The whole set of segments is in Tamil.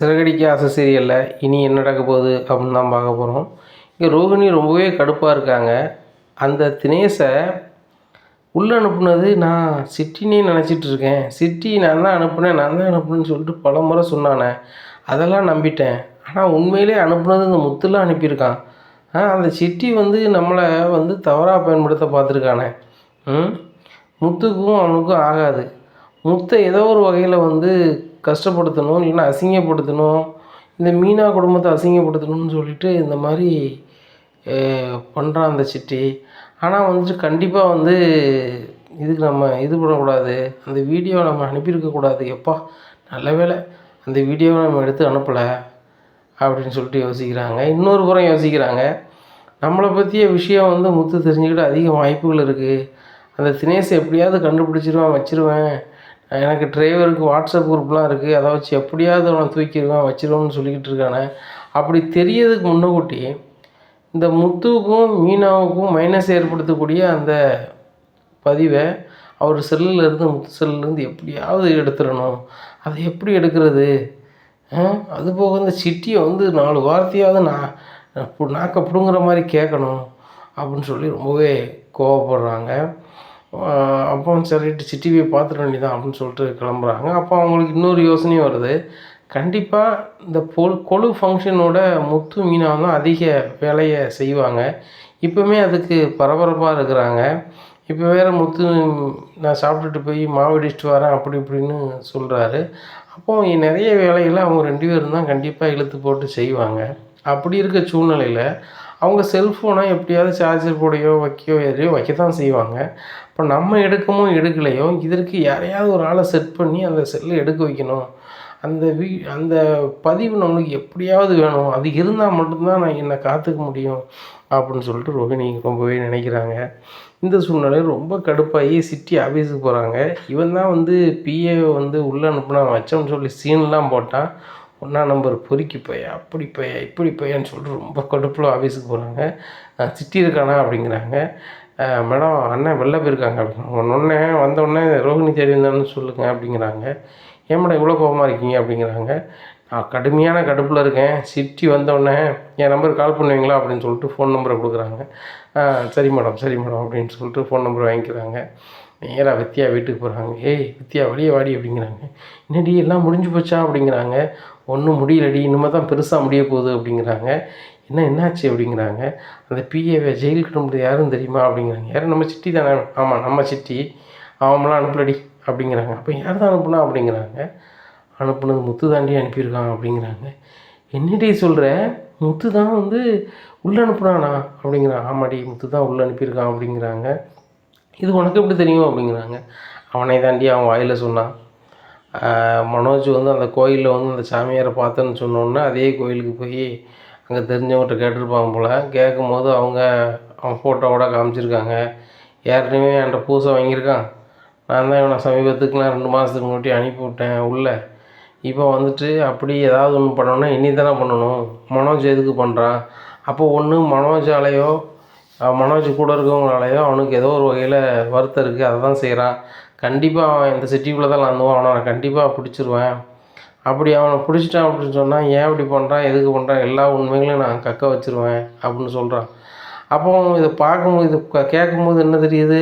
சிறகடிக்க ஆசை சீரியலில் இனி என்ன நடக்க போகுது அப்படின்னு தான் பார்க்க போகிறோம். இங்கே ரோகிணி ரொம்பவே கடுப்பாக இருக்காங்க. அந்த தினேஷை உள்ளே அனுப்புனது நான் சிட்டினே நினச்சிட்ருக்கேன். சிட்டி நான் தான் அனுப்புனேன்னு சொல்லிட்டு பல முறை சொன்னானே, அதெல்லாம் நம்பிட்டேன். ஆனால் உண்மையிலே அனுப்புனது இந்த முத்துலாம் அனுப்பியிருக்கான். அந்த சிட்டி நம்மளை தவறாக பயன்படுத்த பார்த்துருக்கானே. முத்துக்கும் அவனுக்கும் ஆகாது. முத்தை ஏதோ ஒரு வகையில் கஷ்டப்படுத்தணும், இல்லைன்னா அசிங்கப்படுத்தணும், இந்த மீனா குடும்பத்தை அசிங்கப்படுத்தணும்னு சொல்லிட்டு இந்த மாதிரி பண்ணுறான் அந்த சிட்டி. ஆனால் கண்டிப்பாக இதுக்கு நம்ம இது பண்ணக்கூடாது, அந்த வீடியோவை நம்ம அனுப்பியிருக்கக்கூடாது. எப்பா நல்ல வேளை அந்த வீடியோவை நம்ம எடுத்து அனுப்பலை அப்படின்னு சொல்லிட்டு யோசிக்கிறாங்க. இன்னொரு புறம் யோசிக்கிறாங்க, நம்மளை பற்றிய விஷயம் முத்து தெரிஞ்சுக்கிட்டு அதிக வாய்ப்புகள் இருக்குது. அந்த தினேஷை எப்படியாவது கண்டுபிடிச்சிருவேன், வச்சுருவேன். எனக்கு டிரைவருக்கு வாட்ஸ்அப் குரூப்லாம் இருக்குது, அதை வச்சு எப்படியாவது அவனை தூக்கிடுவேன், வச்சிருவேன்னு சொல்லிக்கிட்டு இருக்கானே. அப்படி தெரியறதுக்கு முன்னக்கூட்டி இந்த முத்துவுக்கும் மீனாவுக்கும் மைனஸ் ஏற்படுத்தக்கூடிய அந்த பதிவை அவர் செல்லுலேருந்து, முத்து செல்லுலேருந்து எப்படியாவது எடுத்துடணும். அதை எப்படி எடுக்கிறது? அதுபோக இந்த சிட்டியை 4 வார்த்தையாவது நாக்க பிடுங்குற மாதிரி கேட்கணும் அப்படின்னு சொல்லி ரொம்பவே கோவப்படுறாங்க. அப்போ சரிட்டு சிட்டி போய் பார்த்துட வேண்டியதான் அப்படின்னு சொல்லிட்டு கிளம்புறாங்க. அப்போ அவங்களுக்கு இன்னொரு யோசனையும் வருது. கண்டிப்பாக இந்த கொலு ஃபங்க்ஷனோட முத்து மீனா தான் அதிக வேலையை செய்வாங்க. இப்போவுமே அதுக்கு பரபரப்பாக இருக்கிறாங்க. இப்போ வேறு முத்து நான் சாப்பிட்டுட்டு போய் மாவு அடிச்சுட்டு வரேன் அப்படி இப்படின்னு சொல்கிறாரு. அப்போது நிறைய வேலைகளை அவங்க 2 பேரும் தான் கண்டிப்பாக இழுத்து போட்டு செய்வாங்க. அப்படி இருக்க சூழ்நிலையில் அவங்க செல்ஃபோனை எப்படியாவது சார்ஜர் போடையோ வைக்கையோ எதையோ வைக்க தான் செய்வாங்க. இப்போ நம்ம எடுக்கலையோ இதற்கு யாரையாவது ஒரு ஆளை செட் பண்ணி அந்த செல்லை எடுக்க வைக்கணும். அந்த பதிவு நம்மளுக்கு எப்படியாவது வேணும், அது இருந்தால் மட்டும்தான் நான் என்னை காத்துக்க முடியும் அப்படின்னு சொல்லிட்டு ரோஹிணி ரொம்பவே நினைக்கிறாங்க. இந்த சூழ்நிலையில் ரொம்ப கடுப்பாகி சிட்டி ஆஃபீஸுக்கு போகிறாங்க. இவன் தான் பிஏ உள்ளே அனுப்புனா வச்சோம்னு சொல்லி சீன்லாம் போட்டான். 1ஆம் நம்பர் பொறுக்கி போயா, அப்படி போயா, இப்படி போயான்னு சொல்லிட்டு ரொம்ப கடுப்பில் ஆஃபீஸுக்கு போகிறாங்க. சிட்டி இருக்கானா அப்படிங்கிறாங்க. மேடம் அண்ணன் வெளில போயிருக்காங்க அப்படின்னா வந்தோடனே ரோஹிணி தேடி வந்தான்னு சொல்லுங்கள் அப்படிங்கிறாங்க. ஏன் மேடம் இவ்வளோ கோபமாக இருக்கீங்க அப்படிங்கிறாங்க. நான் கடுமையான கடுப்பில் இருக்கேன். சிட்டி வந்தோடனே என் நம்பருக்கு கால் பண்ணுவீங்களா அப்படின்னு சொல்லிட்டு ஃபோன் நம்பரை கொடுக்குறாங்க. சரி மேடம் அப்படின்னு சொல்லிட்டு ஃபோன் நம்பர் வாங்கிக்கிறாங்க. நேராக வித்யா வீட்டுக்கு போகிறாங்க. ஏய் வித்யா வெளியே வாடி அப்படிங்கிறாங்க. என்னடி எல்லாம் முடிஞ்சு போச்சா அப்படிங்கிறாங்க. ஒன்றும் முடியலடி, இனிமேல் தான் பெருசாக முடிய போகுது அப்படிங்கிறாங்க. என்னாச்சு அப்படிங்கிறாங்க. அந்த பிஏவை ஜெயிலுக்கு அனுப்புறது யாருன்னு தெரியுமா அப்படிங்கிறாங்க. யாரும் நம்ம சிட்டி தானே. ஆமாம் நம்ம சிட்டி, அவங்களாம் அனுப்பலடி அப்படிங்கிறாங்க. அப்போ யார் தான் அனுப்புனா அப்படிங்கிறாங்க. அனுப்புனது முத்து தாண்டி அனுப்பியிருக்காங்க அப்படிங்கிறாங்க. என்னடி சொல்கிற, முத்து தான் உள்ளே அனுப்புனானா அப்படிங்கிறாங்க. ஆமாடி முத்து தான் உள்ளே அனுப்பியிருக்கான் அப்படிங்கிறாங்க. இது உனக்கு எப்படி தெரியும் அப்படிங்கிறாங்க. அவனை தாண்டி அவன் வாயில் சொன்னான். மனோஜ் அந்த கோயிலில் அந்த சாமியாரை பார்த்தேன்னு சொன்னோன்னே அதே கோயிலுக்கு போய் அங்கே தெரிஞ்சவங்கள்ட்ட கேட்டிருப்பாங்க போல். கேட்கும்போது அவன் ஃபோட்டோவோட காமிச்சிருக்காங்க. ஏற்கனவே என்கிட்ட பூசை வாங்கியிருக்கான். நான் தான் இவனை சமீபத்துக்குலாம் 2 மாதத்துக்கு முன்னாடி அனுப்பி விட்டேன் உள்ளே. இப்போ அப்படி ஏதாவது ஒன்று பண்ணணுன்னா இனி தானே பண்ணணும். மனோஜ் எதுக்கு பண்ணுறான்? அப்போ ஒன்று மனோஜாலேயோ மனோஜ் கூட இருக்கவங்களாலேயோ அவனுக்கு ஏதோ ஒரு வகையில் வருத்தம் இருக்குது, அதை தான் செய்கிறான். கண்டிப்பாக அவன் இந்த சிட்டிக்குள்ளே தான் landுவான். அவனை நான் கண்டிப்பாக பிடிச்சிருவேன். அப்படி அவனை பிடிச்சிட்டான் அப்படின்னு சொன்னால் ஏன் இப்படி பண்ணுறான், எதுக்கு பண்ணுறான், எல்லா உண்மைகளையும் நான் கக்க வச்சுருவேன் அப்படின்னு சொல்கிறான். அப்போ இதை பார்க்கும்போது இது கேட்கும்போது என்ன தெரியுது,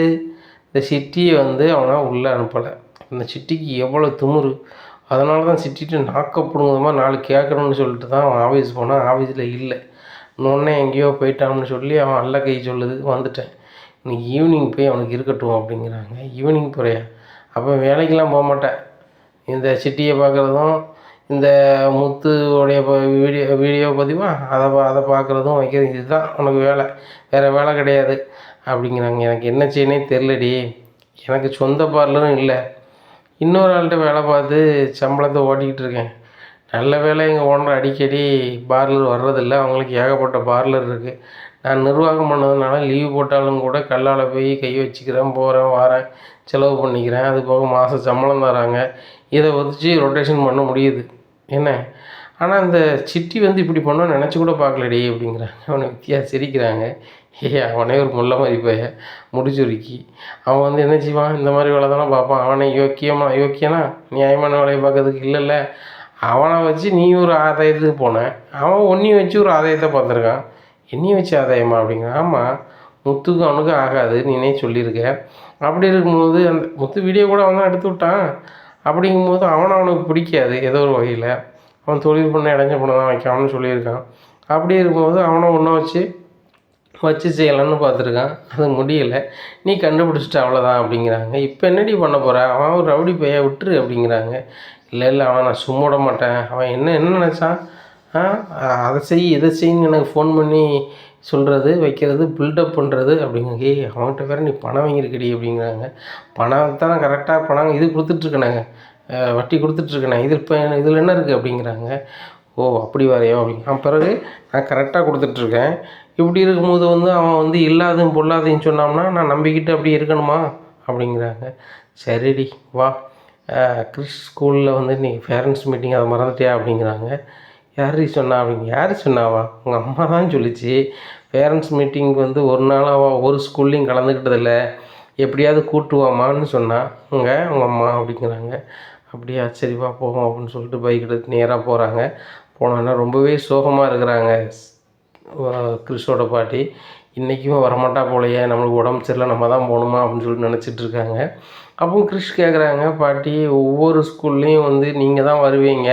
இந்த சிட்டியை அவனை உள்ளே அனுப்பலை. அந்த சிட்டிக்கு எவ்வளோ திமிரு. அதனால தான் சிட்டிட்டு நாக்கப்படுங்கிற மாதிரி 4 கேட்கணும்னு சொல்லிட்டு தான் அவன் ஆஃபீஸ் போனான். ஆஃபீஸில் இல்லை. இன்னொன்னே எங்கேயோ போயிட்டான்னு சொல்லி அவன் அல்ல கை சொல்லுது. வந்துட்டேன், இன்னைக்கு ஈவினிங் போய் அவனுக்கு இருக்கட்டும் அப்படிங்கிறாங்க. ஈவினிங் போகிறியா? அப்போ வேலைக்கெலாம் போக மாட்டேன். இந்த சிட்டியை பார்க்குறதும் இந்த முத்துவோடைய வீடியோ பதிவா அதை பார்க்குறதும் வைக்கிறது, இதுதான் உனக்கு வேலை, வேறு வேலை கிடையாது அப்படிங்கிறாங்க. எனக்கு என்ன செய்யனே தெரிலடி. எனக்கு சொந்த பார்லரும் இல்லை. இன்னொரு ஆள்கிட்ட வேலை பார்த்து சம்பளத்தை ஓட்டிக்கிட்டு இருக்கேன். நல்ல வேலை எங்கள் ஓனர் அடிக்கடி பார்லர் வர்றதில்லை. அவங்களுக்கு ஏகப்பட்ட பார்லர் இருக்குது. நான் நிர்வாகம் பண்ணதுனால லீவு போட்டாலும் கூட கல்லால் போய் கை வச்சுக்கிறேன், போகிறேன் வாரேன், செலவு பண்ணிக்கிறேன். அது போக மாதம் சம்பளம் தராங்க. இதை வச்சு ரொட்டேஷன் பண்ண முடியுது என்ன. ஆனால் இந்த சிட்டி இப்படி பண்ணோன்னு நினச்சி கூட பார்க்கலடி அப்படிங்கிறாங்க. அவனை வித்தியாசம் சிரிக்கிறாங்க. அவனே ஒரு முல்லை மாதிரி போய முடிச்சுருக்கி அவன் என்ன செய்வான், இந்த மாதிரி வேலை தானே பார்ப்பான். அவனை யோக்கியனா நியாயமான வேலையை பார்க்கறதுக்கு இல்லைல்ல. அவனை வச்சு நீ ஒரு ஆதாயத்துக்கு போன, அவன் உன்னையும் வச்சு ஒரு ஆதாயத்தை பார்த்துருக்கான். என்னையும் வச்சு ஆதாயமா அப்படிங்கிறான். ஆமாம், முத்துக்கும் அவனுக்கும் ஆகாது நீனே சொல்லியிருக்க. அப்படி இருக்கும்போது அந்த முத்து வீடியோ கூட அவன் தான் எடுத்து விட்டான். அப்படிங்கும்போது அவனுக்கு பிடிக்காது ஏதோ ஒரு வகையில். அவன் தொழில் பண்ண இடைஞ்ச பண்ண தான் வைக்காமனு சொல்லியிருக்கான். அப்படி இருக்கும்போது அவனை ஒன்றை வச்சு செய்யலான்னு பார்த்துருக்கான். அது முடியலை. நீ கண்டுபிடிச்சிட்ட அவ்வளோதான் அப்படிங்கிறாங்க. இப்போ என்னடி பண்ண போகிற? அவன் ஒரு ரவுடி பையன் விட்டுரு அப்படிங்கிறாங்க. இல்லை அவன் நான் சும்மா விட மாட்டேன். அவன் என்ன நினச்சான்? அதை செய் இதை செய்யுன்னு எனக்கு ஃபோன் பண்ணி சொல்கிறது, வைக்கிறது, பில்டப் பண்ணுறது அப்படிங்க. அவன்கிட்ட வேறு நீ பணம் வாங்கியிருக்கடி அப்படிங்கிறாங்க. பணம் தான் கரெக்டாக பணம் இது கொடுத்துட்ருக்கேனாங்க, வட்டி கொடுத்துட்ருக்கேனே, இதில் என்ன இருக்குது அப்படிங்கிறாங்க. ஓ அப்படி வரையோ அப்படிங்க. பிறகு நான் கரெக்டாக கொடுத்துட்ருக்கேன். இப்படி இருக்கும்போது அவன் இல்லாதையும் பொல்லாதையும் சொன்னான்னா நான் நம்பிக்கிட்டு அப்படி இருக்கணுமா அப்படிங்கிறாங்க. சரிடி வா, கிறிஸ் ஸ்கூலில் இன்றைக்கி பேரண்ட்ஸ் மீட்டிங் அதை மறந்துட்டியா அப்படிங்கிறாங்க. யார் சொன்னா அப்படிங்க. யார் சொன்னாவா? உங்கள் அம்மா தான் சொல்லிச்சு. பேரண்ட்ஸ் மீட்டிங்க்கு ஒரு நாளாக ஒரு ஸ்கூல்லையும் கலந்துக்கிட்டதில்ல, எப்படியாவது கூட்டுவாமான்னு சொன்னான் உங்கள் அம்மா அப்படிங்கிறாங்க. அப்படியா, சரிப்பா போவோம் அப்படின்னு சொல்லிட்டு பைக் எடுத்து நேராக போகிறாங்க. போனோன்னா ரொம்பவே சோகமாக இருக்கிறாங்க கிறிஸோட பாட்டி. இன்றைக்கும் வரமாட்டா போலையே, நம்மளுக்கு உடம்பு சரியில்லை, நம்ம தான் போகணுமா அப்படின்னு சொல்லிட்டு நினச்சிட்ருக்காங்க. அப்போ கிறிஸ் கேட்குறாங்க, பாட்டி ஒவ்வொரு ஸ்கூல்லேயும் நீங்கள் தான் வருவீங்க,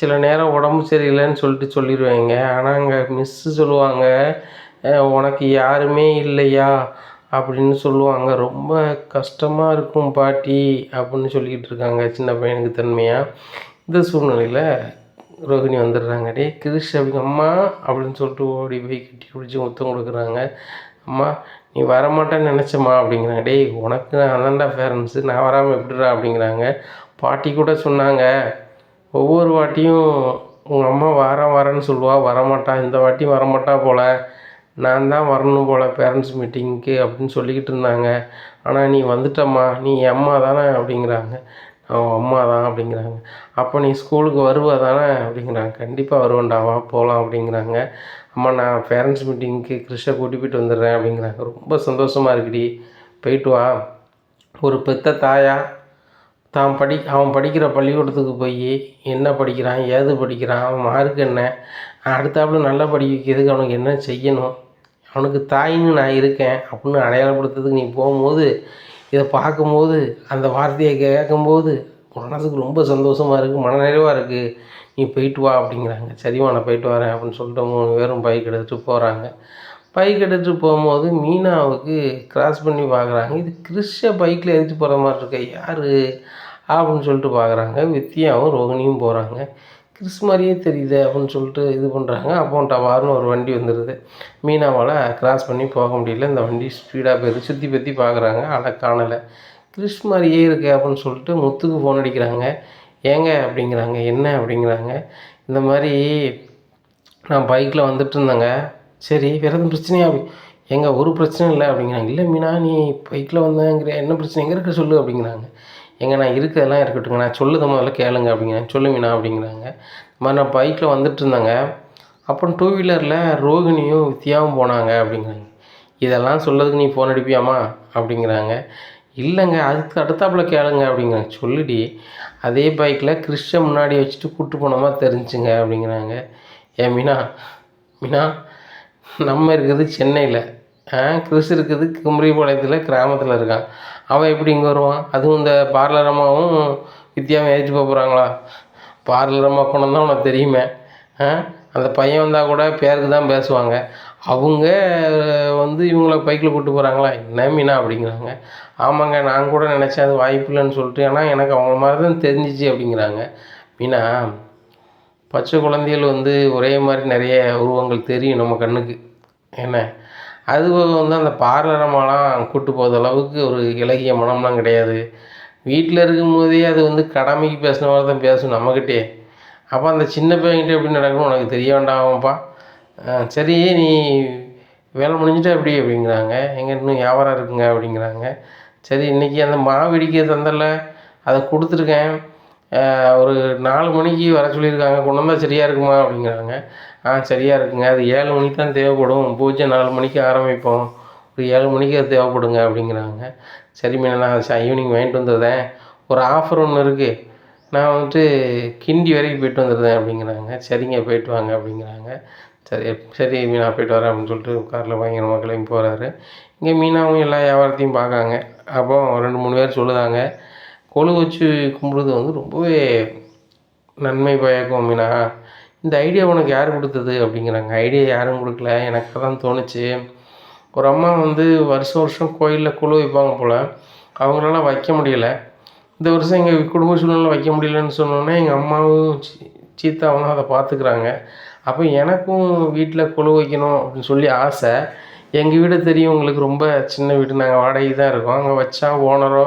சில நேரம் உடம்பு சரியில்லைன்னு சொல்லிடுவேங்க, ஆனால் அங்கே மிஸ்ஸு சொல்லுவாங்க உனக்கு யாருமே இல்லையா அப்படின்னு சொல்லுவாங்க, ரொம்ப கஷ்டமாக இருக்கும் பாட்டி அப்படின்னு சொல்லிக்கிட்டு இருக்காங்க சின்ன பையனுக்கு தன்மையாக. இந்த சூழ்நிலையில் ரோகிணி வந்துடுறாங்க. டே கிறிஷ் அப்படிங்க அம்மா அப்படின்னு சொல்லிட்டு ஓடி போய் கட்டி பிடிச்சி முத்தம் கொடுக்குறாங்க. அம்மா நீ வரமாட்டேன்னு நினச்சம்மா அப்படிங்கிறாங்க. டேய் உனக்கு நான் அதான்டா பேரண்ட்ஸு, நான் வராமல் எப்படிடா அப்படிங்கிறாங்க. பாட்டி கூட சொன்னாங்க, ஒவ்வொரு வாட்டியும் உங்கள் அம்மா வரேன்னு சொல்லுவாள், வரமாட்டா, இந்த வாட்டியும் வரமாட்டா போல், நான் தான் வரணும் போல் பேரண்ட்ஸ் மீட்டிங்க்கு அப்படின்னு சொல்லிக்கிட்டு இருந்தாங்க, ஆனால் நீ வந்துட்டம்மா, நீ என் அம்மா தானே அப்படிங்கிறாங்க. அவன் அம்மா தான் அப்படிங்கிறாங்க. அப்போ நீ ஸ்கூலுக்கு வருவ தானே அப்படிங்கிறாங்க. கண்டிப்பாக வருவேன்டா, வா போகலாம் அப்படிங்கிறாங்க. அம்மா நான் பேரண்ட்ஸ் மீட்டிங்க்கு கிறிஷை கூட்டி போய்ட்டு வந்துடுறேன் அப்படிங்கிறாங்க. ரொம்ப சந்தோஷமாக இருக்குடி, போயிட்டு வா. ஒரு பெத்த தாயா அவன் படிக்கிற பள்ளிக்கூடத்துக்கு போய் என்ன படிக்கிறான், ஏது படிக்கிறான், அவன் மார்க் என்ன, அடுத்தாப்புல நல்லா படிக்க வைக்கிறதுக்கு அவனுக்கு என்ன செய்யணும், அவனுக்கு தாயின்னு நான் இருக்கேன் அப்படின்னு அடையாளப்படுத்துறதுக்கு நீ போகும்போது, இதை பார்க்கும்போது, அந்த வார்த்தையை கேட்கும்போது மனதுக்கு ரொம்ப சந்தோஷமாக இருக்குது, மனநிறைவாக இருக்குது, நீ போயிட்டு வா அப்படிங்கிறாங்க. சரிம்மா நான் போயிட்டு வரேன் அப்படின்னு சொல்லிட்டு 3 பேரும் பைக் எடுத்துகிட்டு போகிறாங்க. பைக் எடுத்துகிட்டு போகும்போது மீனாவுக்கு கிராஸ் பண்ணி பார்க்குறாங்க. இது கிறிஷை பைக்கில் ஏறிட்டு போகிற மாதிரி இருக்க, யார் அப்படின்னு சொல்லிட்டு பார்க்குறாங்க. வித்யாவும் ரோகிணியும் போகிறாங்க. கிறிஸ் மாதிரியே தெரியுது அப்படின்னு சொல்லிட்டு இது பண்ணுறாங்க. அப்போ டவார்னு ஒரு வண்டி வந்துடுது. மீனாவால் கிராஸ் பண்ணி போக முடியல, இந்த வண்டி ஸ்பீடாக போயிடுது. சுற்றி பற்றி பார்க்குறாங்க, காணலை. கிறிஸ் மாதிரியே இருக்கு அப்படின்னு சொல்லிட்டு முத்துக்கு ஃபோன் அடிக்கிறாங்க. ஏங்க அப்படிங்கிறாங்க. என்ன அப்படிங்கிறாங்க. இந்த மாதிரி நான் பைக்கில் வந்துட்டு இருந்தேங்க. சரி வேறு எதுவும் பிரச்சனையா ஏங்க ஒரு பிரச்சனையும் இல்லை அப்படிங்கிறாங்க. இல்லை மீனா நீ பைக்கில் வந்தேங்கிற, என்ன பிரச்சனை எங்கே இருக்க சொல்லு அப்படிங்கிறாங்க. ஏங்க நான் இருக்கிறதெல்லாம் இருக்கட்டுங்க, நான் சொல்லுத முதல்ல கேளுங்க அப்படிங்கிறாங்க. சொல்லு மீனா அப்படிங்கிறாங்க. இந்த மாதிரி நான் பைக்கில் வந்துட்டு இருந்தேங்க, அப்புறம் 2 வீலரில் ரோகிணியும் வித்யாவும் போனாங்க அப்படிங்கிறாங்க. இதெல்லாம் சொல்லதுக்கு நீ ஃபோன் அடிப்பியாம்மா அப்படிங்கிறாங்க. இல்லைங்க அதுக்கு அடுத்தாப்புல கேளுங்க அப்படிங்கிறாங்க. சொல்லுடி. அதே பைக்கில் கிறிஷை முன்னாடி வச்சுட்டு கூப்பிட்டு போனோமா தெரிஞ்சுங்க அப்படிங்கிறாங்க. ஏன் மீனா நம்ம இருக்கிறது சென்னையில், கிறிஸ் இருக்குது குமரிபாளையத்தில் கிராமத்தில் இருக்கான். அவன் எப்படி இங்கே வருவான்? அதுவும் இந்த பார்லரம்மாவும் வித்யாவும் ஏறிட்டு போகிறாங்களா? பார்லரம்மா போனோம் தான் உனக்கு தெரியுமே. அந்த பையன் வந்தால் கூட பேருக்கு தான் பேசுவாங்க. அவங்க இவங்கள பைக்கில் கூப்பிட்டு போகிறாங்களா என்ன மீனா அப்படிங்கிறாங்க. ஆமாங்க நான் கூட நினச்சேன் அது வாய்ப்பு இல்லைன்னு சொல்லிட்டு, ஆனால் எனக்கு அவங்க மாதிரி தான் தெரிஞ்சிச்சு அப்படிங்கிறாங்க. மீனா பச்சை குழந்தைகள் ஒரே மாதிரி நிறைய உருவங்கள் தெரியும் நம்ம கண்ணுக்கு என்ன, அது அந்த பார்லரம்மாலாம் கூப்பிட்டு போகிற அளவுக்கு ஒரு இலகிய மனம்லாம் கிடையாது. வீட்டில் இருக்கும்போதே அது கடமைக்கு பேசின மாதிரி தான் பேசும் நம்மக்கிட்டே. அப்போ அந்த சின்ன பையன்கிட்ட எப்படி நடக்கணும் உனக்கு தெரிய வேண்டாமாப்பா. சரி நீ வேலை முடிஞ்சிட்டா எப்படி அப்படிங்கிறாங்க. எங்கே இன்னும் வியாபாரம் இருக்குங்க அப்படிங்கிறாங்க. சரி இன்றைக்கி அந்த மாவு இடிக்க தந்தல அதை கொடுத்துருக்கேன், ஒரு 4 மணிக்கு வர சொல்லியிருக்காங்க, கொண்டு வந்தால் சரியாக இருக்குமா அப்படிங்கிறாங்க. சரியாக இருக்குங்க, அது 7 மணிக்கு தான் தேவைப்படும், பூஜை 4 மணிக்கு ஆரம்பிப்போம், ஒரு 7 மணிக்கு அது தேவைப்படுங்க அப்படிங்கிறாங்க. சரி மீனா நான் ஈவினிங் வாங்கிட்டு வந்துடுறேன், ஒரு ஆஃபர் ஒன்று இருக்குது, நான் வந்துட்டு கிண்டி வரைக்கும் போயிட்டு வந்துடுறேன் அப்படிங்கிறாங்க. சரிங்க போயிட்டு வாங்க அப்படிங்கிறாங்க. சரி சரி மீனா போயிட்டு வரேன் அப்படின்னு சொல்லிட்டு காரில் பயங்கரமாக கிளம்பி போகிறாரு. இங்கே மீனாவும் எல்லா வியாபாரத்தையும் பார்க்காங்க. அப்போ 2, 3 பேர் சொல்லுதாங்க, கொலு வச்சு கும்பிடுறது வந்து ரொம்பவே நன்மை பயக்கும் மீனா. இந்த ஐடியா உனக்கு யார் கொடுத்தது அப்படிங்கிறாங்க. ஐடியா யாரும் கொடுக்கல, எனக்கு தான் தோணுச்சு. ஒரு அம்மா வந்து வருஷம் வருஷம் கோயிலில் கொலு வைப்பாங்க போல், அவங்களால வைக்க முடியலை. இந்த வருஷம் எங்கள் குடும்ப சூழ்நிலை வைக்க முடியலன்னு சொன்னோன்னே எங்கள் அம்மாவும் சீத்தாவும் அதை பார்த்துக்குறாங்க. அப்போ எனக்கும் வீட்டில் கொலு வைக்கணும் அப்படின்னு சொல்லி ஆசை. எங்கள் வீடு தெரியும் உங்களுக்கு, ரொம்ப சின்ன வீடு, நாங்கள் வாடகைக்கு தான் இருக்கோம். அங்கே வச்சா ஓனரோ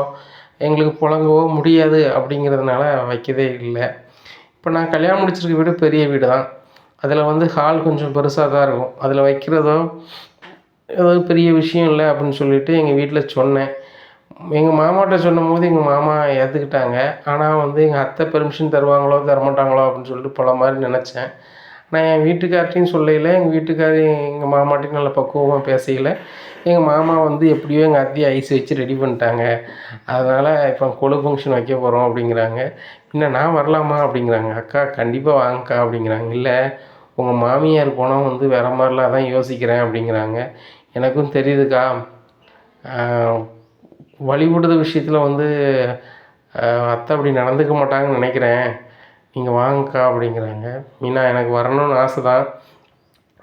எங்களுக்கு புழங்கவோ முடியாது அப்படிங்கிறதுனால வைக்கவே இல்லை. இப்போ நான் கல்யாணம் முடிச்சிருக்க வீடு பெரிய வீடு தான். அதில் வந்து ஹால் கொஞ்சம் பெருசாக தான் இருக்கும். அதில் வைக்கிறதோ ஏதாவது பெரிய விஷயம் இல்லை அப்படின்னு சொல்லிவிட்டு எங்கள் வீட்டில் சொன்னேன். எங்கள் மாமாட்ட சொன்னபோது எங்கள் மாமா ஏற்றுக்கிட்டாங்க. ஆனால் வந்து எங்கள் அத்தை பெர்மிஷன் தருவாங்களோ தரமாட்டாங்களோ அப்படின்னு சொல்லிட்டு பல மாதிரி நினச்சேன். நான் என் வீட்டுக்கார்ட்டையும் சொல்லையில், எங்கள் வீட்டுக்காரி எங்கள் மாமாட்டையும் நல்லா பக்குவமாக பேசையில், எங்கள் மாமா வந்து எப்படியோ எங்கள் அத்தையை ஐஸ் வச்சு ரெடி பண்ணிட்டாங்க. அதனால் இப்போ கொலு ஃபங்க்ஷன் வைக்க போகிறோம் அப்படிங்கிறாங்க. இன்னும் நான் வரலாமா அப்படிங்கிறாங்க. அக்கா கண்டிப்பாக வாங்கக்கா அப்படிங்கிறாங்க. இல்லை உங்கள் மாமியார் போனால் வந்து வேறு மாதிரிலாம் தான் யோசிக்கிறேன் அப்படிங்கிறாங்க. எனக்கும் தெரியுதுக்கா, வழிபடுற விஷயத்தில் வந்து அத்தை அப்படி நடந்துக்க மாட்டாங்கன்னு நினைக்கிறேன். நீங்கள் வாங்கக்கா அப்படிங்கிறாங்க. மீனா எனக்கு வரணும்னு ஆசை தான்,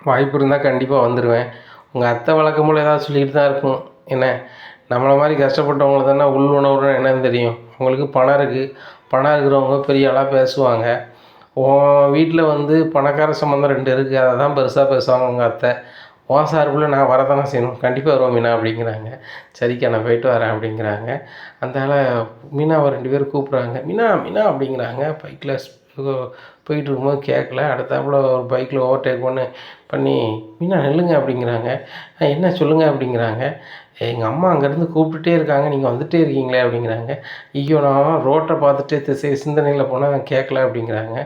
வாய்ப்பு இருந்தால் கண்டிப்பாக வந்துடுவேன். உங்கள் அத்தை வழக்கம் போல் ஏதாவது சொல்லிக்கிட்டு தான் இருக்கும். என்ன நம்மளை மாதிரி கஷ்டப்பட்டவங்கள தானே உள் உணவுன்னு என்னன்னு தெரியும். அவங்களுக்கு பணம் இருக்குது, பணம் இருக்கிறவங்க பெரிய ஆளாக பேசுவாங்க. உன் வீட்டில் வந்து பணக்கார சம்மந்தம் 2 இருக்குது, அதை தான் பெருசாக பேசுவாங்க உங்கள் அத்தை. உன் சார்பில் நான் வரதானே செய்யணும், கண்டிப்பாக வருவோம் மீனா அப்படிங்கிறாங்க. சரிக்கா நான் போயிட்டு வரேன் அப்படிங்கிறாங்க. அதனால் மீனாவை 2 பேர் கூப்பிட்றாங்க. மீனா மீனா அப்படிங்கிறாங்க. பைக்கில் போயிட்டு இருக்கும்போது கேட்கல. அடுத்தாப்புல ஒரு பைக்கில் ஓவர்டேக் பண்ணி மீனா நில்லுங்க அப்படிங்கிறாங்க. என்ன சொல்லுங்கள் அப்படிங்கிறாங்க. எங்கள் அம்மா அங்கேருந்து கூப்பிட்டுட்டே இருக்காங்க, நீங்கள் வந்துகிட்டே இருக்கீங்களே அப்படிங்கிறாங்க. ஐயோ நான் ரோட்டை பார்த்துட்டு சிந்தனையில் போனால் கேட்கல அப்படிங்கிறாங்க.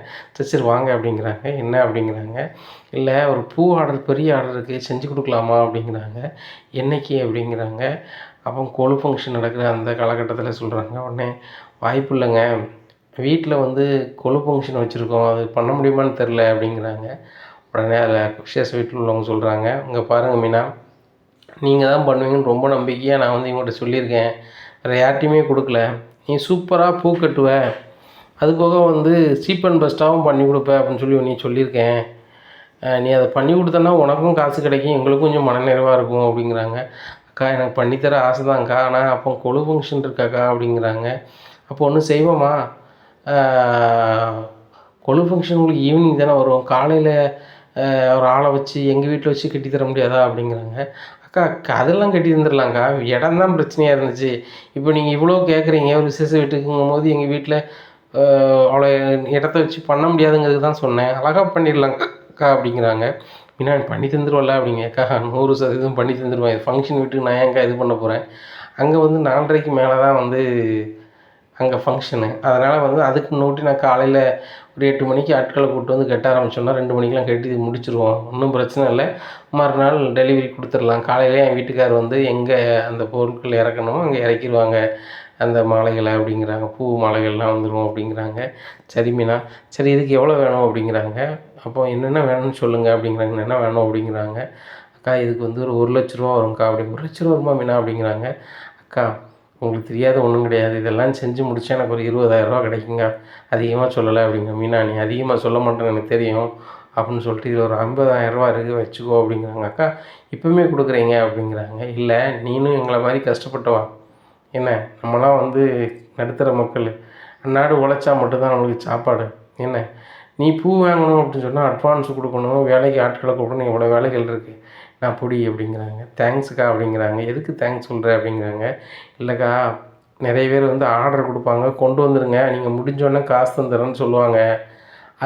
சரி வாங்க அப்படிங்கிறாங்க. என்ன அப்படிங்கிறாங்க. இல்லை ஒரு பூ ஆர்டர், பெரிய ஆர்டர் இருக்குது, செஞ்சு கொடுக்கலாமா அப்படிங்கிறாங்க. என்னைக்கு அப்படிங்கிறாங்க. அப்போ கொலு ஃபங்க்ஷன் நடக்கிற அந்த காலகட்டத்தில் சொல்கிறாங்க. உடனே வாய்ப்பு இல்லைங்க, வீட்டில் வந்து கொலு ஃபங்க்ஷன் வச்சுருக்கோம், அது பண்ண முடியுமான்னு தெரில அப்படிங்கிறாங்க. உடனே அதில் விஷேஷ வீட்டில் உள்ளவங்க சொல்கிறாங்க, இங்கே பாருங்கள் மீனா, நீங்கள் தான் பண்ணுவீங்கன்னு ரொம்ப நம்பிக்கையாக நான் வந்து இவங்கள்ட்ட சொல்லியிருக்கேன், வேறு யார்ட்டையுமே கொடுக்கல. நீ சூப்பராக பூ கட்டுவ, அது போக வந்து சீப் அண்ட் பெஸ்ட்டாகவும் பண்ணி கொடுப்ப அப்படின்னு சொல்லி நீ சொல்லியிருக்கேன். நீ அதை பண்ணி கொடுத்தனா உனக்கும் காசு கிடைக்கும், எங்களுக்கும் கொஞ்சம் மனநிறைவாக இருக்கும் அப்படிங்கிறாங்க. அக்கா எனக்கு பண்ணித்தர ஆசை தான்க்கா, ஆனால் அப்போ கொலு ஃபங்க்ஷன் இருக்காக்கா அப்படிங்கிறாங்க. அப்போ ஒன்று செய்வோமா, கொலு ஃபங்க்ஷன் உங்களுக்கு ஈவினிங் தானே வரும், காலையில் ஒரு ஆளை வச்சு எங்கள் வீட்டில் வச்சு கட்டி தர முடியாதா அப்படிங்கிறாங்க. அக்கா அதெல்லாம் கட்டி தந்துடலாங்க்கா, இடம் தான் பிரச்சனையாக இருந்துச்சு. இப்போ நீங்கள் இவ்வளோ கேட்குறீங்க, ஒரு விசேஷ வீட்டுக்குங்கும்போது எங்கள் வீட்டில் அவ்வளோ இடத்த வச்சு பண்ண முடியாதுங்கிறது தான் சொன்னேன், அழகாக பண்ணிடலாங்க்கா அப்படிங்கிறாங்க. பின்னாடி பண்ணி தந்துடுவல அப்படிங்க. அக்கா 100% பண்ணி தந்துடுவேன், இது ஃபங்க்ஷன் வீட்டுக்கு நான் ஏன்க்கா இது பண்ண போகிறேன், அங்கே வந்து 4:30க்கு மேலே தான் வந்து அங்கே ஃபங்க்ஷனு. அதனால் வந்து அதுக்கு முன்னாடி நான் காலையில் ஒரு 8 மணிக்கு ஆட்களை கூப்பிட்டு வந்து கட்ட ஆரம்பித்தோம்னா 2 மணிக்கெலாம் கட்டி முடிச்சுருவோம், ஒன்றும் பிரச்சனை இல்லை. மறுநாள் டெலிவரி கொடுத்துடலாம். காலையில் என் வீட்டுக்கார் வந்து எங்கே அந்த பொருட்கள் இறக்கணுமோ அங்கே இறக்கிடுவாங்க அந்த மாலைகளை அப்படிங்கிறாங்க. பூ மாலைகள்லாம் வந்துடும் அப்படிங்கிறாங்க. சரி மீனா, சரி இதுக்கு எவ்வளோ வேணும் அப்படிங்கிறாங்க. அப்போ என்னென்ன வேணும்னு சொல்லுங்கள் அப்படிங்கிறாங்க. என்ன வேணும் அப்படிங்கிறாங்க. அக்கா இதுக்கு வந்து ஒரு 1,00,000 ரூபா வரும்க்கா அப்படிங்க. 1,00,000 வருமா மீனா அப்படிங்கிறாங்க. அக்கா உங்களுக்கு தெரியாத ஒன்றும் கிடையாது, இதெல்லாம் செஞ்சு முடித்தா எனக்கு ஒரு 20,000 ரூபா கிடைக்குங்க, அதிகமாக சொல்லலை அப்படிங்க. மீனா நீ அதிகமாக சொல்ல மாட்டேன்னு எனக்கு தெரியும் அப்படின்னு சொல்லிட்டு இதில் ஒரு 50,000 ரூபா இருக்குது வச்சுக்கோ அப்படிங்கிறாங்க. அக்கா இப்போவுமே கொடுக்குறீங்க அப்படிங்கிறாங்க. இல்லை நீனும் எங்களை மாதிரி கஷ்டப்பட்டவா, என்ன நம்மளாம் வந்து நடுத்தர மக்கள், அன்னாடு உழைச்சா மட்டும்தான் நம்மளுக்கு சாப்பாடு. என்ன நீ பூ வாங்கணும் அப்படின்னு சொன்னால் அட்வான்ஸ் கொடுக்கணும், வேலைக்கு ஆட்களை கூப்பிடணும், இவ்வளோ வேலைகள் இருக்குது, நான் பொடி அப்படிங்கிறாங்க. தேங்க்ஸுக்கா அப்படிங்கிறாங்க. எதுக்கு தேங்க்ஸ் சொல்கிற அப்படிங்கிறாங்க. இல்லைக்கா நிறைய பேர் வந்து ஆர்டர் கொடுப்பாங்க, கொண்டு வந்துடுங்க, நீங்கள் முடிஞ்சோடனே காசு தந்துடுறேன்னு சொல்லுவாங்க.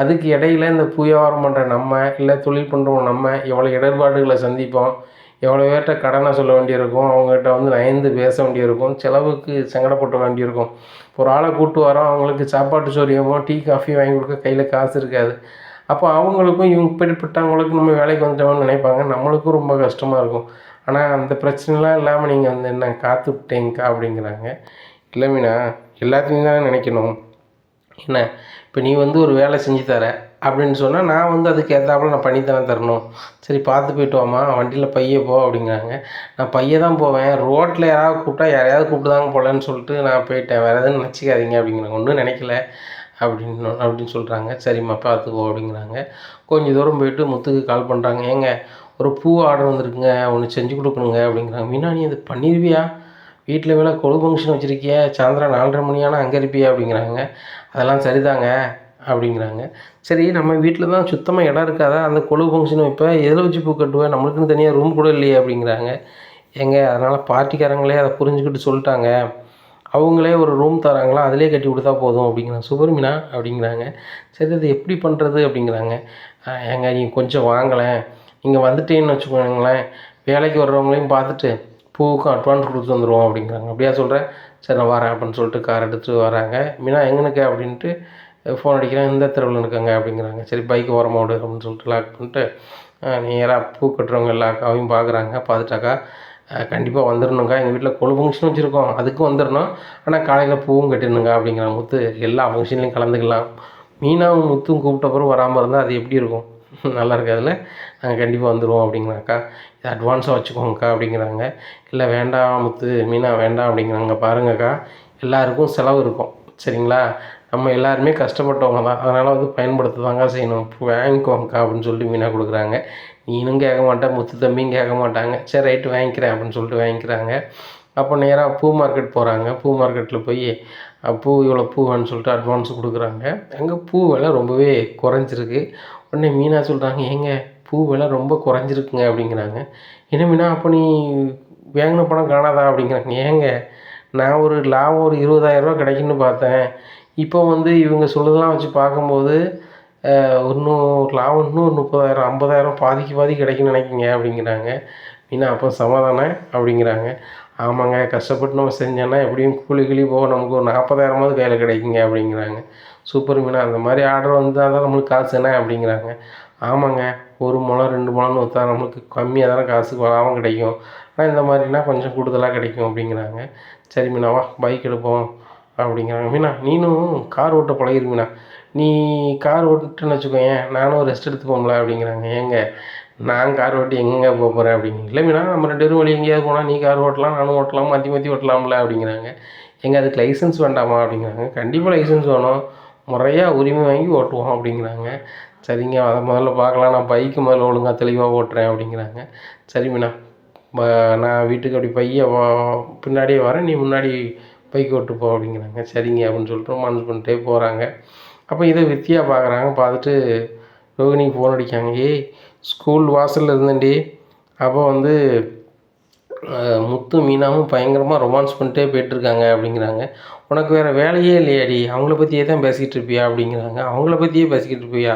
அதுக்கு இடையில் இந்த பூ வியாபாரம் பண்ணுற நம்ம, இல்லை தொழில் பண்ணுறவங்க நம்ம எவ்வளோ இடர்பாடுகளை சந்திப்போம், எவ்வளோ பேர்கிட்ட கடனை சொல்ல வேண்டியிருக்கும், அவங்ககிட்ட வந்து நயந்து பேச வேண்டியிருக்கும், செலவுக்கு சங்கடப்பட வேண்டியிருக்கும். ஒரு ஆளை கூப்பிட்டு வரோம், அவங்களுக்கு சாப்பாட்டு சோரியமோ டீ காஃபி வாங்கி கொடுக்க கையில் காசு இருக்காது. அப்போ அவங்களுக்கும் இவங்க இப்படிப்பட்டவங்களுக்கு நம்ம வேலைக்கு வந்துட்டோம்னு நினைப்பாங்க, நம்மளுக்கும் ரொம்ப கஷ்டமாக இருக்கும். ஆனால் அந்த பிரச்சனைலாம் இல்லாமல் நீங்கள் வந்து என்ன காத்து விட்டீங்கக்கா அப்படிங்கிறாங்க. இல்லை மீனா, எல்லாத்தையும் தானே நினைக்கணும், என்ன இப்போ நீ வந்து ஒரு வேலை செஞ்சு தர அப்படின்னு சொன்னால் நான் வந்து அதுக்கு ஏற்றாப்புல நான் பண்ணித்தானே தரணும். சரி பார்த்து போய்ட்டு வாம்மா, வண்டியில் பைய போ அப்படிங்கிறாங்க. நான் பைய தான் போவேன், ரோட்டில் யாராவது கூப்பிட்டா யாரையாவது கூப்பிட்டுதாங்க போகலன்னு சொல்லிட்டு நான் போயிட்டேன், வேறு எதுவும் நினச்சிக்காதீங்க அப்படிங்கிறாங்க. ஒன்றும் நினைக்கல அப்படின்னு சொல்கிறாங்க. சரிம்மா பார்த்துக்கோ அப்படிங்கிறாங்க. கொஞ்சம் தூரம் போயிட்டு முத்துக்கு கால் பண்ணுறாங்க. ஏங்க ஒரு பூ ஆர்டர் வந்திருக்குங்க, ஒன்று செஞ்சு கொடுக்கணுங்க அப்படிங்கிறாங்க. மீனா நீ அது பண்ணிடுவியா? வீட்டில் வேலை கொழு ஃபங்க்ஷன் வச்சுருக்கிய, சாயந்தரம் 4:30 மணி ஆனால் அங்கே இருப்பியா அப்படிங்கிறாங்க. அதெல்லாம் சரிதாங்க அப்படிங்கிறாங்க. சரி நம்ம வீட்டில் தான் சுத்தமாக இடம் இருக்காதா, அந்த கொழு ஃபங்க்ஷன் வைப்ப, எதில் வச்சு பூ கட்டுவேன், நம்மளுக்குன்னு தனியாக ரூம் கூட இல்லையே அப்படிங்கிறாங்க. ஏங்க அதனால் பார்ட்டிக்காரங்களே அதை புரிஞ்சுக்கிட்டு சொல்லிட்டாங்க, அவங்களே ஒரு ரூம் தராங்களா, அதிலே கட்டி கொடுத்தா போதும் அப்படிங்கிறாங்க. சூப்பர் மீனா அப்படிங்கிறாங்க. சரி அது எப்படி பண்ணுறது அப்படிங்கிறாங்க. ஏங்க நீங்கள் கொஞ்சம் வாங்களேன், நீங்கள் வந்துட்டேன்னு வச்சுக்கோங்களேன், வேலைக்கு வர்றவங்களையும் பார்த்துட்டு பூவுக்கும் அட்வான்ஸ் கொடுத்து வந்துடுவோம் அப்படிங்கிறாங்க. அப்படியா சொல்கிறேன், சரி நான் வரேன் அப்படின்னு சொல்லிட்டு கார் எடுத்து வராங்க. மீனா எங்கனுக்க அப்படின்ட்டு ஃபோன் அடிக்கிறேன், இந்த தெருவில் இருக்கங்க அப்படிங்கிறாங்க. சரி பைக் ஓரமாக விடு அப்படின்னு சொல்லிட்டு லாக் பண்ணிட்டு நேராக பூ கட்டுறவங்க எல்லா அக்காவையும் பார்க்குறாங்க. பார்த்துட்டாக்கா கண்டிப்பாக வந்துடணுங்க, எங்கள் வீட்டில் கொழு ஃபங்க்ஷன் வச்சுருக்கோம், அதுக்கும் வந்துடணும், ஆனால் காலையில் பூவும் கட்டிடணுங்க அப்படிங்கிறாங்க. முத்து எல்லா ஃபங்க்ஷன்லையும் கலந்துக்கலாம், மீனாவும் முத்தும் கூப்பிட்ட பிறகு வராமல் இருந்தால் அது எப்படி இருக்கும், நல்லா இருக்காதுல்ல, நாங்கள் கண்டிப்பாக வந்துடுவோம் அப்படிங்கிறாக்கா. இது அட்வான்ஸாக வச்சுக்கோங்கக்கா அப்படிங்கிறாங்க. இல்லை வேண்டாம் முத்து, மீனா வேண்டாம் அப்படிங்கிறாங்க. பாருங்கக்கா எல்லாருக்கும் செலவு இருக்கும் சரிங்களா, நம்ம எல்லாருமே கஷ்டப்பட்டவங்க தான், அதனால் வந்து பயன்படுத்த தாங்க செய்யணும், வாங்கிக்கோங்கக்கா அப்படின்னு சொல்லிட்டு மீனா கொடுக்குறாங்க. நீனும் கேட்க மாட்டேன், முத்து தம்பியும் கேட்க மாட்டாங்க. சரி ரைட்டு வாங்கிக்கிறேன் அப்படின்னு சொல்லிட்டு வாங்கிக்கிறாங்க. அப்போ நேராக பூ மார்க்கெட் போகிறாங்க. பூ மார்க்கெட்டில் போய் பூ இவ்வளோ பூ வேணும்னு சொல்லிட்டு அட்வான்ஸ் கொடுக்குறாங்க. அங்கே பூ விலை ரொம்பவே குறைஞ்சிருக்கு. உடனே மீனா சொல்கிறாங்க, ஏங்க பூ விலை ரொம்ப குறைஞ்சிருக்குங்க அப்படிங்கிறாங்க. என்ன மீனா அப்போ நீ வாங்கின பணம் காணாதா அப்படிங்கிறாங்க. ஏங்க நான் ஒரு லாபம் ஒரு 20,000 கிடைக்குன்னு பார்த்தேன், இப்போ வந்து இவங்க சொல்லுறதெல்லாம் வச்சு பார்க்கும்போது இன்னும் ஒரு லாபம் இன்னும் ஒரு 30,000 50,000 பாதிக்கு பாதி கிடைக்குன்னு நினைக்கிங்க அப்படிங்கிறாங்க. மீனா அப்போ சமாதானம் அப்படிங்கிறாங்க. ஆமாங்க கஷ்டப்பட்டு நம்ம செஞ்சோன்னா எப்படியும் கூலி கிளி போக நமக்கு ஒரு 40,000மாவது கையில் கிடைக்குங்க அப்படிங்கிறாங்க. சூப்பர் மீனா, அந்த மாதிரி ஆர்டர் வந்தால் தான் நம்மளுக்கு காசு என்ன அப்படிங்கிறாங்க. ஆமாங்க, 1 முழம் 2 முழம்னு விற்றா நம்மளுக்கு கம்மியாக தானே காசு லாபம் கிடைக்கும், ஆனால் இந்த மாதிரினா கொஞ்சம் கூடுதலாக கிடைக்கும் அப்படிங்கிறாங்க. சரி மீனா வா பைக் எடுப்போம் அப்படிங்கிறாங்க. மீனா நீனும் கார் ஓட்ட பழகிரு மீனா, நீ கார் ஓட்டுன்னு வச்சுக்கோயேன், நானும் ரெஸ்ட் எடுத்துப்போம்ல அப்படிங்கிறாங்க. ஏங்க நான் கார் ஓட்டி எங்கேங்க போகிறேன் அப்படிங்க. இல்லை மீனா நம்ம 2 பேரும் வெளியே எங்கேயாவது போனால் நீ கார் ஓட்டலாம், நானும் ஓட்டலாம், மாற்றி மாற்றி ஓட்டலாம்ல அப்படிங்கிறாங்க. ஏங்க அதுக்கு லைசன்ஸ் வேண்டாமா அப்படிங்கிறாங்க. கண்டிப்பாக லைசன்ஸ் வேணும், முறையாக உரிமை வாங்கி ஓட்டுவோம் அப்படிங்கிறாங்க. சரிங்க அதை முதல்ல பார்க்கலாம், நான் பைக்கு முதல்ல ஒழுங்காக தெளிவாக ஓட்டுறேன் அப்படிங்கிறாங்க. சரி மீனா நான் வீட்டுக்கு அப்படி பின்னாடியே வரேன், நீ முன்னாடி பைக் ஓட்டுப்போ அப்படிங்கிறாங்க. சரிங்க அப்படின்னு சொல்லிட்டு ரொமான்ஸ் பண்ணிட்டே போகிறாங்க. அப்போ இதை வித்தியா பார்க்குறாங்க. பார்த்துட்டு ரோகிணிக்கு ஃபோன் அடிக்காங்க. ஏய் ஸ்கூல் வாசலில் இருந்தேன்டி, அப்போ வந்து முத்து மீனாவும் பயங்கரமாக ரொமான்ஸ் பண்ணிட்டே போயிட்டுருக்காங்க அப்படிங்கிறாங்க. உனக்கு வேறு வேலையே இல்லையாடி, அவங்கள பற்றியே தான் பேசிக்கிட்டு இருப்பியா அப்படிங்கிறாங்க. அவங்கள பற்றியே பேசிக்கிட்டு இருப்பியா,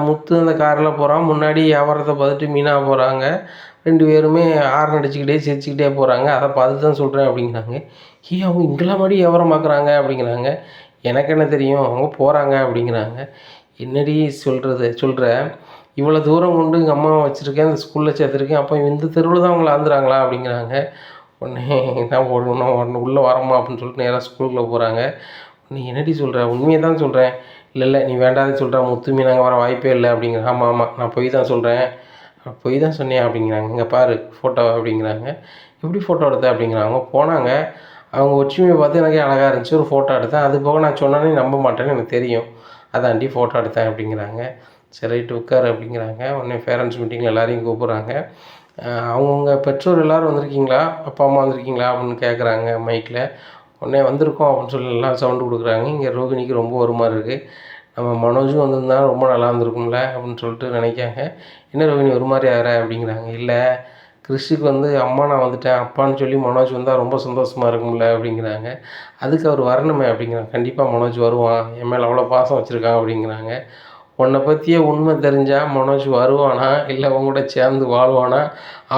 முத்து அந்த காரில் போகிறான், முன்னாடி வியாபாரத்தை பார்த்துட்டு மீனா போகிறாங்க, 2 பேருமே ஹார்ன் அடிச்சுக்கிட்டே சிரிச்சுக்கிட்டே போகிறாங்க, அதை பார்த்து தான் சொல்கிறேன் அப்படிங்கிறாங்க. அவங்க இங்கெல்லாம் மாடி வியாபாரம் பார்க்குறாங்க அப்படிங்கிறாங்க. எனக்கு என்ன தெரியும், அவங்க போகிறாங்க அப்படிங்கிறாங்க. என்னடி சொல்கிற இவ்வளோ தூரம் கொண்டு எங்கள் அம்மாவை வச்சுருக்கேன், இந்த ஸ்கூலில் சேர்த்துருக்கேன், அப்போ இந்த தெருவில் தான் அவங்கள ஆந்துறாங்களா அப்படிங்கிறாங்க. உடனே நான் ஒன்று உள்ளே வரமா அப்படின்னு சொல்லிட்டு நேராக ஸ்கூலுக்குள்ளே போகிறாங்க. நீ என்னடி சொல்கிற, உண்மையை தான் சொல்கிறேன், இல்லை நீ வேண்டாத சொல்கிற, முத்து மீனாங்க வர வாய்ப்பே இல்லை அப்படிங்கிறாங்க. ஆமாம் ஆமாம் நான் பொய் தான் சொல்கிறேன், பொய் தான் சொன்னேன் அப்படிங்கிறாங்க. இங்கே பாரு ஃபோட்டோ அப்படிங்கிறாங்க. எப்படி ஃபோட்டோ எடுத்த அப்படிங்கிறாங்க. போனாங்க, அவங்க ஒற்றுமையை பார்த்து எனக்கே அழகாக இருந்துச்சு, ஒரு ஃபோட்டோ எடுத்தேன், அது போக நான் சொன்னானே நம்ப மாட்டேன்னு எனக்கு தெரியும், அதாண்டி ஃபோட்டோ எடுத்தேன் அப்படிங்கிறாங்க. சரி ரைட்டு உட்காரு அப்படிங்கிறாங்க. உடனே பேரண்ட்ஸ் மீட்டிங்கில் எல்லாரையும் கூப்பிட்றாங்க. அவங்கவுங்க பெற்றோர் எல்லோரும் வந்திருக்கீங்களா, அப்பா அம்மா வந்திருக்கீங்களா அப்படின்னு கேட்குறாங்க மைக்கில். உடனே வந்திருக்கோம் அப்படின்னு சொல்லி எல்லாம் சவுண்டு கொடுக்குறாங்க. இங்கே ரோகிணிக்கு ரொம்ப ஒரு மாதிரி இருக்குது, நம்ம மனோஜும் வந்திருந்தா ரொம்ப நல்லா இருந்திருக்கும்ல அப்படின்னு சொல்லிட்டு நினைக்காங்க. என்ன ரோகிணி ஒரு மாதிரி ஆகிற அப்படிங்கிறாங்க. இல்லை கிறிஷுக்கு வந்து அம்மா நான் வந்துட்டேன் அப்பான்னு சொல்லி மனோஜ் வந்தால் ரொம்ப சந்தோஷமாக இருக்கும்ல அப்படிங்கிறாங்க. அதுக்கு அவர் வரணுமே அப்படிங்கிறாங்க. கண்டிப்பாக மனோஜ் வருவான், என் மேலே அவ்வளோ பாசம் வச்சுருக்கான் அப்படிங்கிறாங்க. உன்னை பற்றிய உண்மை தெரிஞ்சால் மனோஜ் வருவானா இல்லை உன் கூட சேர்ந்து வாழ்வானா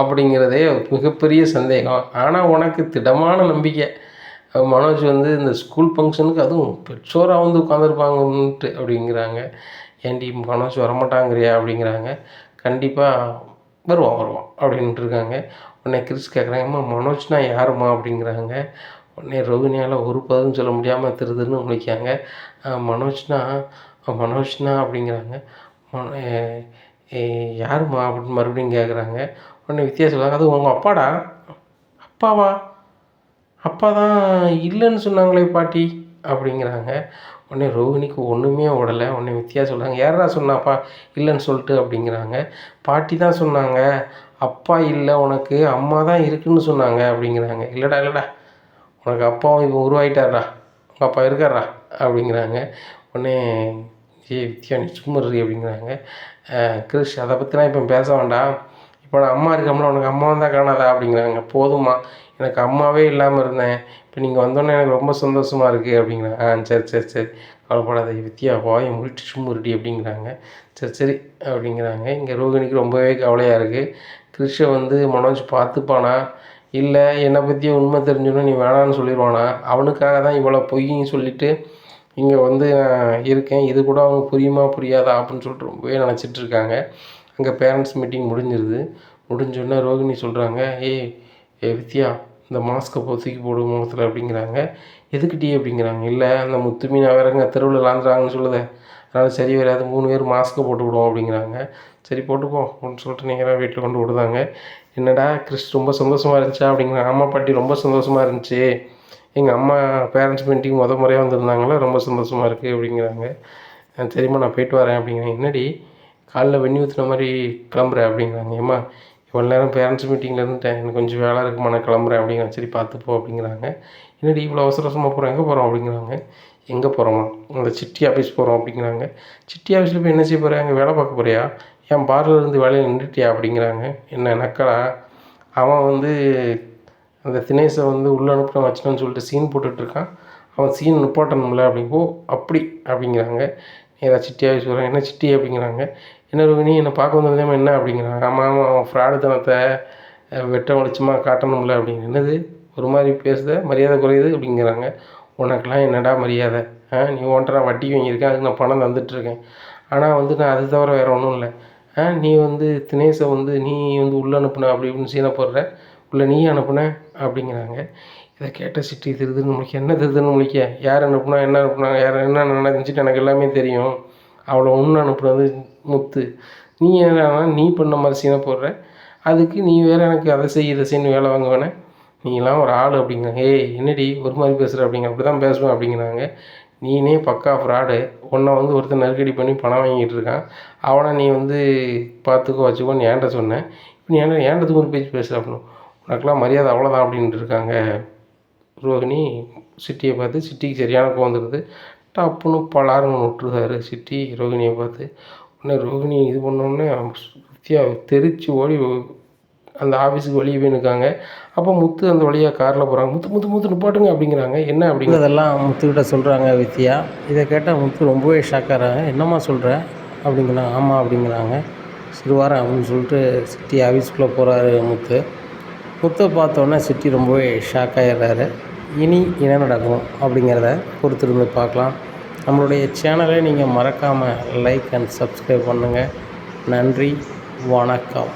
அப்படிங்கிறதே மிகப்பெரிய சந்தேகம். ஆனால் உனக்கு திடமான நம்பிக்கை, மனோஜ் வந்து இந்த ஸ்கூல் ஃபங்க்ஷனுக்கு அதுவும் பெற்றோராக வந்து உட்காந்துருப்பாங்கன்ட்டு அப்படிங்கிறாங்க. ஏன்டி மனோஜ் வரமாட்டாங்கிறியா அப்படிங்கிறாங்க. கண்டிப்பாக வருவான் அப்படின்ட்டு இருக்காங்க. உடனே கிறிஸ் கேட்குறாங்க, அம்மா மனோஜ்னா யாரும்மா அப்படிங்கிறாங்க. உடனே ரோகிணியால் ஒரு பதிலும் சொல்ல முடியாமல் திருதுன்னு முழிக்காங்க. மனோஜ்னா மனோஜ்னா அப்படிங்கிறாங்க. யாரும்மா அப்படின்னு மறுபடியும் கேட்குறாங்க. உடனே வித்யா சொல்லுவாங்க, அது உங்கள் அப்பாடா. அப்பாவா? அப்பா தான் இல்லைன்னு சொன்னாங்களே பாட்டி அப்படிங்கிறாங்க. உடனே ரோகிணிக்கு ஒன்றுமே ஓடலை. உடனே வித்யா சொல்கிறாங்க, யாரா சொன்னாப்பா இல்லைன்னு சொல்லிட்டு அப்படிங்கிறாங்க. பாட்டி தான் சொன்னாங்க, அப்பா இல்லை உனக்கு, அம்மா தான் இருக்குன்னு சொன்னாங்க அப்படிங்கிறாங்க. இல்லைடா உனக்கு அப்பாவும் இப்போ உருவாகிட்டாரா, உங்கள் அப்பா இருக்காரா அப்படிங்கிறாங்க. உடனே வித்யா நீ சும்மா இரு அப்படிங்கிறாங்க. கிரிஷ் அதை பற்றிலாம் இப்போ பேச வேண்டாம், இப்போ நான் அம்மா இருக்கோம்ல, உனக்கு அம்மாவும் தான் காணாதா அப்படிங்கிறாங்க. போதுமா, எனக்கு அம்மாவே இல்லாமல் இருந்தேன், இப்போ நீங்கள் வந்தோன்னே எனக்கு ரொம்ப சந்தோஷமாக இருக்குது அப்படிங்கிறாங்க. சரி கவலைப்படாத வித்யா, வாயை மூடிட்டு சும்மா இருடி அப்படிங்கிறாங்க. சரி அப்படிங்கிறாங்க. இங்கே ரோகிணிக்கு ரொம்பவே கவலையாக இருக்குது. கிரிஷை மனோஜ் பார்த்துப்பானா, இல்லை என்னை பற்றி உண்மை தெரிஞ்சோன்னு நீ வேணான்னு சொல்லிடுவானா, அவனுக்காக தான் இவ்வளோ பொய்யும் சொல்லிவிட்டு இங்கே நான் இருக்கேன், இது கூட அவனுக்கு புரியுமா புரியாதா அப்படின்னு சொல்லிட்டு ரொம்பவே நினச்சிட்ருக்காங்க. அங்கே பேரண்ட்ஸ் மீட்டிங் முடிஞ்சோடனே ரோகிணி சொல்கிறாங்க, வித்யா இந்த மாஸ்க்கை தூக்கி போடு முகத்தில் அப்படிங்கிறாங்க. எதுக்கிட்டே அப்படிங்கிறாங்க. இல்லை அந்த முத்து மீன் வேறங்க தெருவில் லாந்துறாங்கன்னு சொல்லுதே, அதனால் சரி வராது, 3 பேர் மாஸ்க்கை போட்டு விடுவோம் அப்படிங்கிறாங்க. சரி போட்டுப்போம் அப்படின்னு சொல்லிட்டு நேராக வீட்டில் கொண்டு விடுதாங்க. என்னடா கிறிஸ் ரொம்ப சந்தோஷமாக இருந்துச்சா அப்படிங்கிறாங்க. அம்மா பாட்டி ரொம்ப சந்தோஷமாக இருந்துச்சு, எங்கள் அம்மா பேரண்ட்ஸ் மீட்டிங் முறையாக வந்திருந்தாங்களா, ரொம்ப சந்தோஷமாக இருக்குது அப்படிங்கிறாங்க. சரிம்மா நான் போயிட்டு வரேன் அப்படிங்கிறாங்க. என்னடி காலைல வெண்ணி ஊற்றுன மாதிரி கிளம்புறேன் அப்படிங்கிறாங்க. ஏம்மா இவ்வளோ நேரம் பேரண்ட்ஸ் மீட்டிங்கில் இருந்துட்டேன், எனக்கு கொஞ்சம் வேலை இருக்குமா, நான் கிளம்புறேன் அப்படிங்கிறாங்க. சரி பார்த்துப்போ அப்படிங்கிறாங்க. என்னடி இவ்வளோ அவசரமாக போகிறோம், எங்கே போகிறோம் அப்படிங்கிறாங்க. எங்கே போகிறோமா, அந்த சிட்டி ஆஃபீஸ் போகிறோம் அப்படிங்கிறாங்க. சிட்டி ஆஃபீஸில் போய் என்ன செய்ய போகிறேன், அங்கே வேலை பார்க்க போறியா, என் பார்லர்லேருந்து வேலையை நின்றுட்டியா அப்படிங்கிறாங்க. என்ன நக்கலா, அவன் அந்த தினேஷை உள்ளே அனுப்பின வச்சுன்னு சொல்லிட்டு சீன் போட்டுட்ருக்கான், அவன் சீன் நிப்பாட்டணும்ல அப்படிங்கோ. அப்படி அப்படிங்கிறாங்க. ஏதாவது சிட்டி ஆஃபீஸ் போகிறேன், என்ன சிட்டி அப்படிங்கிறாங்க. என்ன ரோகிணி என்னை பார்க்க வந்ததுமே என்ன அப்படிங்கிறாங்க. ஆமாம் அவன் ஃப்ராடுத்தனத்தை வெட்ட வெளிச்சமாக காட்டணும்ல அப்படிங்கிற. என்னது ஒரு மாதிரி பேசுத, மரியாதை குறையுது அப்படிங்கிறாங்க. உனக்கெல்லாம் என்னடா மரியாதை, நீ ஒன்றரை வட்டி வாங்கியிருக்கேன், அதுக்கு நான் பணம் தந்துட்டுருக்கேன், ஆனால் நான் அது தவிர வேறு ஒன்றும் இல்லை. நீ தினேஷை நீ உள்ளே அனுப்புன அப்படி இப்படின்னு சீனை போடுற, உள்ளே நீ அனுப்புன அப்படிங்கிறாங்க. இதை கேட்ட சிட்டி திருதுன்னு முழிக்க. என்ன திருதுன்னு முழிக்க, யார் அனுப்புனா என்ன அனுப்புனாங்க, யார் என்ன நினைச்சிட்டு எனக்கு எல்லாமே தெரியும், அவளை ஒன்று அனுப்புனது முத்து, நீ என்ன நீ பண்ண மாதிரி சீனை போடுற, அதுக்கு நீ வேறு எனக்கு அதை செய் இதை செய்யணும் வேலை வாங்க வேணேன், நீங்களாம் ஒரு ஆள் அப்படிங்கிறாங்க. என்னடி ஒரு மாதிரி பேசுகிற அப்படிங்க. அப்படி தான் பேசுவேன் அப்படிங்கிறாங்க. நீனே பக்கா ஃப்ராடு, உன்னை ஒருத்தர் நெருக்கடி பண்ணி பணம் வாங்கிட்டு இருக்கான், அவனை நீ பார்த்துக்கோ வச்சுக்கோன்னு என்கிட்ட சொன்னேன், இப்போ நீ ஏன்டத்துக்கு ஒரு பேச்சு பேசுகிற அப்படின்னு. உனக்கெல்லாம் மரியாதை அவ்வளோதான் அப்படின்ட்டு இருக்காங்க. ரோகிணி சிட்டியை பார்த்து, சிட்டிக்கு சரியான கோவம் வந்துடுது. டப்புன்னு பலாருன்னு விட்டுருதாரு சிட்டி ரோகிணியை பார்த்து. உடனே ரோகிணி இது பண்ணோடனே வித்யா தெரிச்சு ஓடி அந்த ஆஃபீஸுக்கு வெளியே போய் நிற்காங்க. அப்போ முத்து அந்த வழியாக காரில் போகிறாங்க. முத்து நிப்பாட்டுங்க அப்படிங்கிறாங்க. என்ன அப்படிங்கிறதெல்லாம் முத்துக்கிட்ட சொல்கிறாங்க வித்யா. இதை கேட்டால் முத்து ரொம்பவே ஷாக்காகிறாங்க. என்னம்மா சொல்கிற அப்படிங்கிறாங்க. ஆமாம் அப்படிங்கிறாங்க. சரி வரேன் அப்படின்னு சொல்லிட்டு சிட்டி ஆஃபீஸ்க்குள்ளே போகிறாரு முத்தை பார்த்தோன்னே சிட்டி ரொம்பவே ஷாக்காகிடுறாரு. இனி என்ன நடக்கும் அப்படிங்கிறத பொறுத்திருந்து பார்க்கலாம். நம்மளுடைய சேனலை நீங்கள் மறக்காமல் லைக் அண்ட் சப்ஸ்கிரைப் பண்ணுங்கள். நன்றி, வணக்கம்.